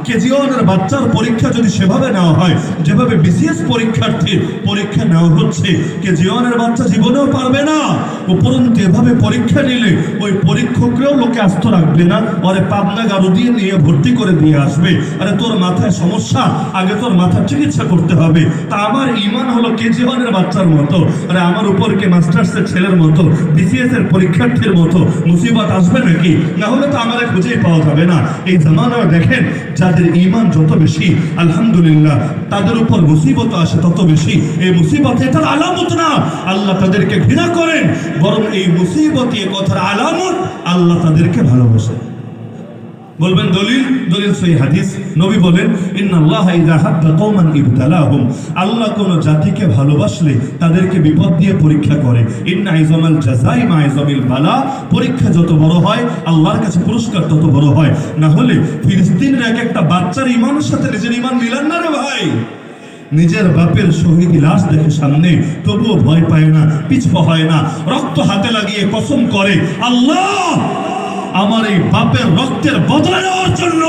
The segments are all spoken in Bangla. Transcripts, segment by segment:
কেজিওয়ানের বাচ্চার পরীক্ষা যদি সেভাবে নেওয়া হয় যেভাবে বিসিএস পরীক্ষার্থীর পরীক্ষা নেওয়া হচ্ছে, কেজিওয়ানের বাচ্চা জীবনেও পারবে না। উপরন্তু এভাবে পরীক্ষা নিলে ওই পরীক্ষকরাও লোকে আস্ত রাখবে না, ওরে পাবনা গাড়ু দিয়ে নিয়ে ভর্তি করে দিয়ে আসবে। আরে তোর মাথায় সমস্যা, আগে তোর মাথার চিকিৎসা করতে হবে। তা আমার ইমান হলো কেজিওয়ানের বাচ্চার মতো, আরে আমার উপর কে মাস্টার্সের ছেলের মতো, বিসিএস এর পরীক্ষার্থীর মতো মুসিবত আসবে নাকি? না হলে তো আমার খুঁজেই পাওয়া যাবে না। এই জামানায় দেখেন যাদের ঈমান যত বেশি আলহামদুলিল্লাহ তাদের উপর মুসিবত আসে তত বেশি। এই মুসিবত এটার আলামত না আল্লাহ তাদেরকে ঘৃণা করেন, বরং এই মুসিবত এই কথার আলামত আল্লাহ তাদেরকে ভালোবাসেন। বলবেন দলিল, দলিল সহি হাদিস। নবী বলেন ইন্নাল্লাহা ইযা হাব্বা কওমান ইবতালাহুম, আল্লাহ কোন জাতিকে ভালোবাসলে তাদেরকে বিপদ দিয়ে পরীক্ষা করে। ইন্না ইজামাল জাযাই মা ইজামিল বালা, পরীক্ষা যত বড় হয় আল্লাহর কাছে পুরস্কার তত বড় হয়। না হলে ফিলিস্তিনের এক একটা বাচ্চার ঈমানের সাথে নিজের ঈমান মিলান না রে ভাই। নিজের বাপের শহীদ লাশ দেখে সামনে তবুও ভয় পায় না, পিছপা হয় না, রক্ত হাতে লাগিয়ে কসম করে আল্লাহ আমার এই বাপের রক্তের বদলা নেওয়ার জন্য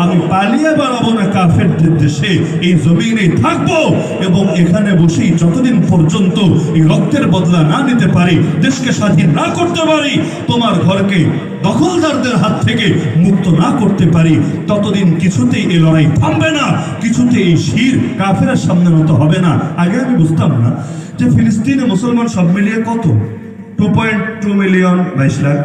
আমি পালিয়ে বেড়াবো না কাফেরদের দেশে, এই জমিনে থাকবো এবং এখানে বসেই যতদিন পর্যন্ত এই রক্তের বদলা না নিতে পারি, দেশকে স্বাধীন না করতে পারি, তোমার ঘরকে দখলদারদের হাত থেকে মুক্ত না করতে পারি, ততদিন কিছুতেই এই লড়াই থামবে না, কিছুতেই এই শির কাফেরের সামনে মতো হবে না। আগে আমি বুঝতাম না যে ফিলিস্তিনে মুসলমান সব মিলিয়ে কত 2.2 মিলিয়ন, 22 লাখ।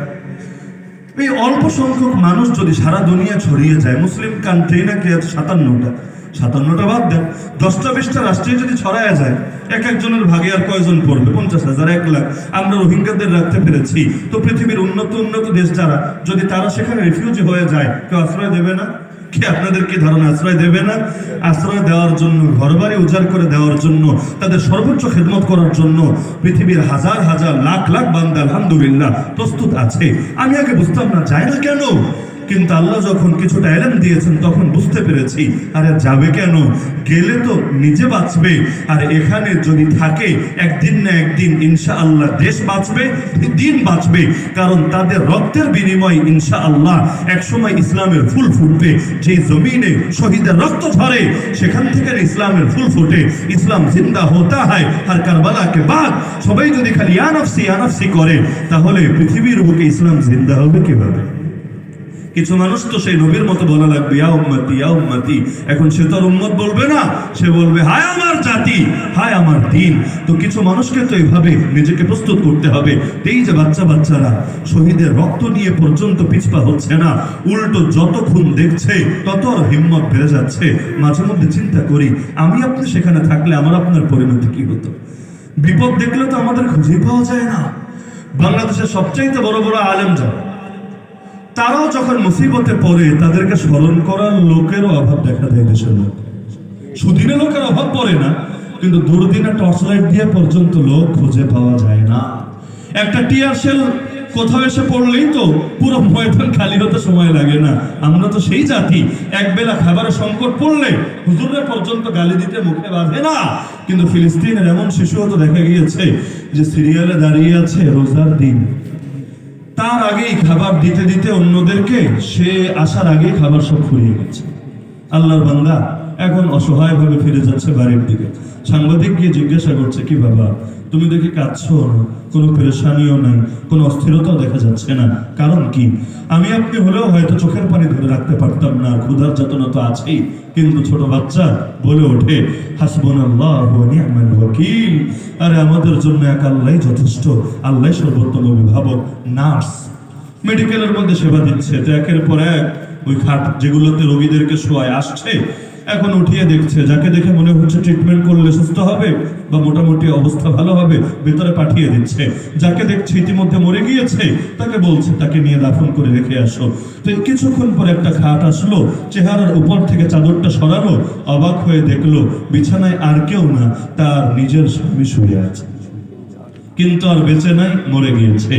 এই অল্প সংখ্যক মানুষ যদি সারা দুনিয়া ছড়িয়ে যায়, মুসলিম কান্ট্রি নাকি 57টা বাদ দেন, 10টা-20টা রাষ্ট্রে যদি ছড়ায় যায়, এক একজনের ভাগে আর কয়জন পড়বে? 50,000, 1 লাখ। আমরা রোহিঙ্গাদের রাখতে পেরেছি, তো পৃথিবীর উন্নত দেশ যারা, যদি তারা সেখানে রিফিউজি হয়ে যায়, কেউ আশ্রয় দেবে না? কি আপনাদের কি ধারণা আশ্রয় দেবে না? আশ্রয় দেওয়ার জন্য, ঘরবাড়ি উজাড় করে দেওয়ার জন্য, তাদের সর্বোচ্চ খেদমত করার জন্য পৃথিবীর হাজার হাজার লাখ লাখ বান্দা আলহামদুলিল্লাহ প্রস্তুত আছে। আমি আগে বুঝতাম না যায় না কেন, কিন্তু আল্লাহ যখন কিছুটা ইলম দিয়েছেন তখন বুঝতে পেরেছি, আরে যাবে কেন? গেলে তো নিজে বাঁচবে, আর এখানে যদি থাকে একদিন না একদিন ইনশাআল্লাহ দেশ বাঁচবে, দিন বাঁচবে, কারণ তাদের রক্তের বিনিময় ইনশাআল্লাহ একসময় ইসলামের ফুল ফুটবে। যে জমিনে শহীদের রক্ত ঝরে সেখান থেকে ইসলামের ফুল ফুটে, ইসলাম জিন্দা হতা হয়। আর কারবালাকে বাদ সবাই যদি খালি ইয়া নাফসি করে, তাহলে পৃথিবীর বুকে ইসলাম জিন্দা হবে কিভাবে? কিছু মানুষ তো সেই নবীর মতো বলা লাগবে ইয়া উম্মতি ইয়া উম্মতি, এখন সে তো আর উম্মত বলবে না, সে বলবে হায় আমার জাতি, হায় আমার দিন। তো কিছু মানুষকে তো এইভাবে নিজেকে প্রস্তুত করতে হবে। এই যে বাচ্চারা শহীদের রক্ত নিয়ে পর্যন্ত পিছপা হচ্ছে না, উল্টো যত খুন দেখছে তত আর হিম্মত বেড়ে যাচ্ছে। মাঝে মধ্যে চিন্তা করি, আমি আপনি সেখানে থাকলে আমার আপনার পরিণতি কি হতো? বিপদ দেখলে তো আমাদের খুঁজে পাওয়া যায় না। বাংলাদেশের সবচাইতে বড় বড় আলেম যারা, তারাও যখন মুসিবতে পড়ে তাদেরকে স্মরণ করার লোকেরও অভাব দেখা দেয় দেশের মধ্যে। সুদিনে লোকের অভাব পড়ে না, কিন্তু দুর্দিনে টর্চ লাইট দিয়ে পর্যন্ত লোক খুঁজে পাওয়া যায় না। একটা টিয়ার শেল কোথাও এসে পড়লেই তো পুরো ময়দান খালি হতে সময় লাগে না। আমরা তো সেই জাতি, একবেলা খাবারের সংকট পড়লে হুজুরে পর্যন্ত গালি দিতে মুখে বাঁধে না। কিন্তু ফিলিস্তিনের এমন শিশুও তো দেখা গিয়েছে যে সিরিয়ালে দাঁড়িয়ে আছে রোজার দিন, তার আগেই খাবার দিতে দিতে অন্যদেরকে, সে আসার আগেই খাবার সব ফুরিয়ে গেছে। আল্লাহর বান্দা এখন অসহায় ভাবে ফিরে যাচ্ছে বাড়ির দিকে। সাংবাদিক গিয়ে জিজ্ঞাসা করছে, কি বাবা তুমি দেখে কাঁদছো না, কোনো পেরেশানিও নাই, কোনো অস্থিরতাও দেখা যাচ্ছে না, কারণ কি? আমি আপনি হলেও হয়তো চোখের পানি ধরে রাখতে পারতাম না, ক্ষুধার যাতনা তো আছেই, কিন্তু ছোট বাচ্চা বলে ওঠে হাসবুনাল্লাহু ওয়া নি'মাল ওয়াকিল, আরে আমাদের জন্য এক আল্লাহই যথেষ্ট, আল্লাহ সর্বোত্তম অভিভাবক। নার্স মেডিকেলের মধ্যে সেবা দিচ্ছে, তো একের পর এক ওই খাট যেগুলোতে রোগীদেরকে শোয়ায় আসছে, এখন উঠিয়ে দেখছে, যাকে দেখে মনে হচ্ছে ট্রিটমেন্ট করলে সুস্থ হবে বা মোটামুটি অবস্থা ভালো হবে, ভেতরে পাঠিয়ে দিচ্ছে। যাকে দেখছে ইতিমধ্যে মরে গিয়েছে, তাকে বলছে তাকে নিয়ে দাফন করে রেখে আসো। তো কিছুক্ষণ পর একটা খাট আসলো, চেহারার উপর থেকে চাদরটা সরালো, অবাক হয়ে দেখলো বিছানায় আর কেউ না, তার নিজের স্বামী শুয়ে আছে। কিন্তু আর বেঁচে নাই, মরে গিয়েছে।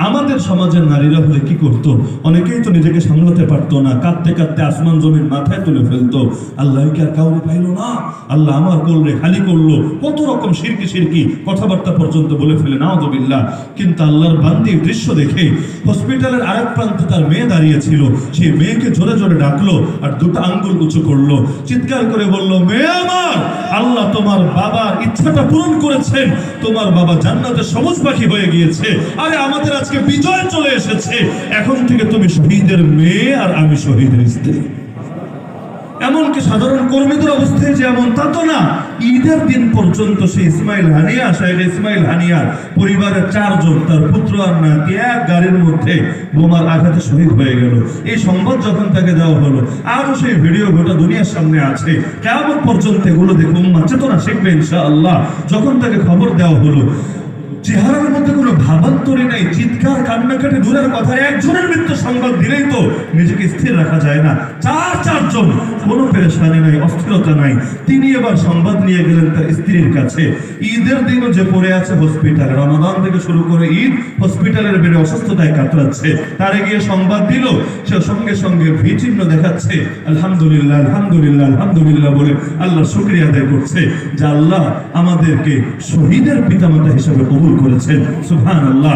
আমাদের সমাজের নারীরা হলে কি করতো? অনেকেই তো নিজেকে সামলাতে পারতো না, কাঁদতে কাঁদতে আসমান জমিন মাথায় তুলে ফেলতো। আল্লাহ কি আর কাউরে পাইলো না? আল্লাহ আমার কোলরে খালি করলো, কত রকম শিরকি শিরকি কথাবার্তা পর্যন্ত বলে ফেলে, নাউযুবিল্লাহ। কিন্তু আল্লাহর বান্দির দৃশ্য দেখে হসপিটালের আরেক প্রান্তে তার মেয়ে দাঁড়িয়েছিল, সেই মেয়েকে জোরে জোরে ডাকলো আর দুটো আঙ্গুল উঁচু করলো, চিৎকার করে বলল, মেয়ে আমার, আল্লাহ তোমার বাবার ইচ্ছাটা পূরণ করেছেন, তোমার বাবা জান্নাতে সবুজ পাখি হয়ে গিয়েছে। আরে আমাদের আজকে বিজয় চলে এসেছে, এখন থেকে তুমি শহীদের মেয়ে আর আমি শহীদের স্ত্রী। এমনকি সাধারণ কর্মীদের অবস্থায় যে এমন তা তো না, ঈদের দিন পর্যন্ত সে ইসমাইল হানিয়া, শাহেদ ইসমাইল হানিয়ার পরিবারের 4 জন, তার পুত্র আর নাতি এক গাড়ির মধ্যে বোমার আঘাতে শহীদ হয়ে গেল। এই সংবাদ যখন তাকে দেওয়া হলো, আরো সেই ভিডিও গোটা দুনিয়ার সামনে আছে, কিয়ামত পর্যন্ত এগুলো দেখে উম্মাহ চেতনা শিখবে ইনশাআল্লাহ। যখন তাকে খবর দেওয়া হলো, চেহারার মধ্যে কোনো ভাবান্তরই নাই, চিৎকার কান্নাকাটি দূরের কথা, একজনের মৃত্যু সংবাদ দিলেই তো নিজেকে স্থির রাখা যায় না। 4জন, কোনো পেরেশানি নাই, অস্থিরতা নাই। তিনি এবার সংবাদ নিয়ে গেলেন তার স্ত্রীর কাছে। ঈদের দিনও যে পড়ে আছে হসপিটালে, রমাদান থেকে শুরু করে ঈদ হসপিটালের বেড়ে অসুস্থতায় কাতরাচ্ছে, তারে গিয়ে সংবাদ দিল। সে সঙ্গে সঙ্গে ভি চিহ্ন দেখাচ্ছে, আলহামদুলিল্লাহ আলহামদুলিল্লাহ আলহামদুলিল্লাহ বলে আল্লাহর শুকরিয়া আদায় করছে যে আল্লাহ আমাদেরকে শহীদের পিতামাতা হিসেবে কবুল করেছেন। সুবহানাল্লাহ।